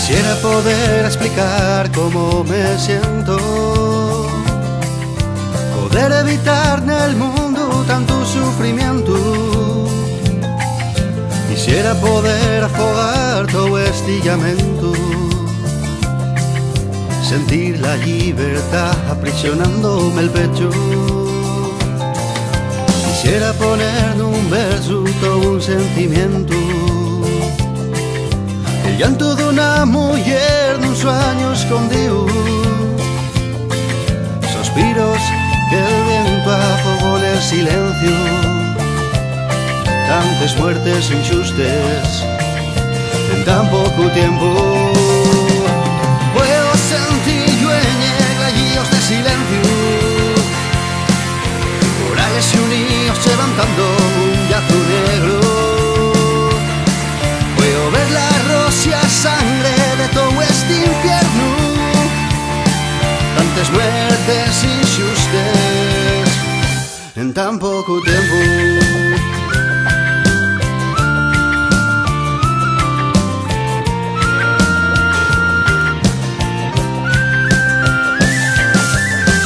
Quisiera poder explicar cómo me siento, poder evitar en el mundo tanto sufrimiento. Quisiera poder afogar todo este lamento, sentir la libertad aprisionándome el pecho. Quisiera poner en un verso todo un sentimiento, el llanto de una mujer de un sueño escondido, suspiros que el viento afogó en el silencio, tantas muertes injustas en tan poco tiempo. Puedo sentir gallos de silencio, corales y unidos levantando un yazo negro. Puedo ver la rocia sangre de todo este infierno, tantas muertes injustas en tan poco tiempo.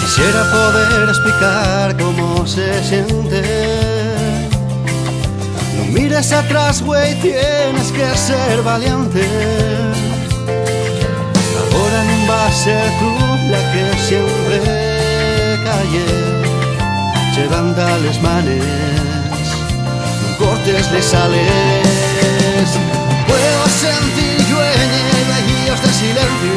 Quisiera poder explicar cómo se siente. No mires atrás, güey, tienes que ser valiente. Ahora no va a ser tú la que siempre calle. Levanta las manos, no cortes les sales. Puedo sentir gallos de silencio,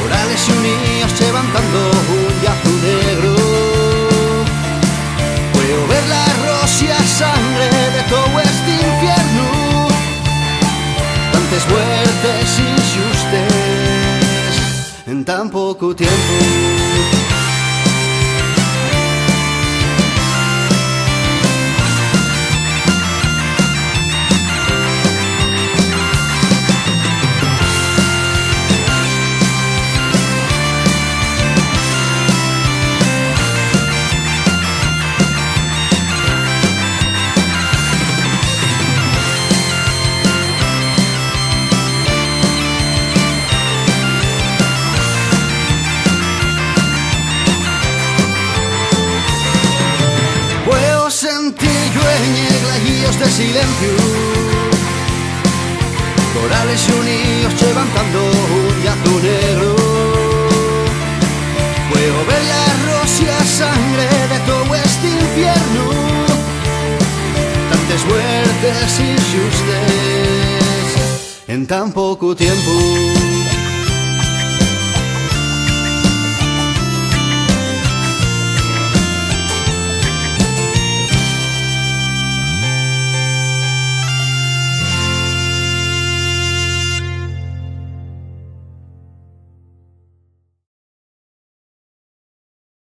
corales y unidos levantando un yazo negro. Puedo ver la rocia sangre de todo este infierno, tantas muertes injustas en tan poco tiempo. Sentir gallos de silencio, corales y unidos levantando un yazo negro. Puedo ver la rocia sangre de todo este infierno, tantas muertes injustas en tan poco tiempo.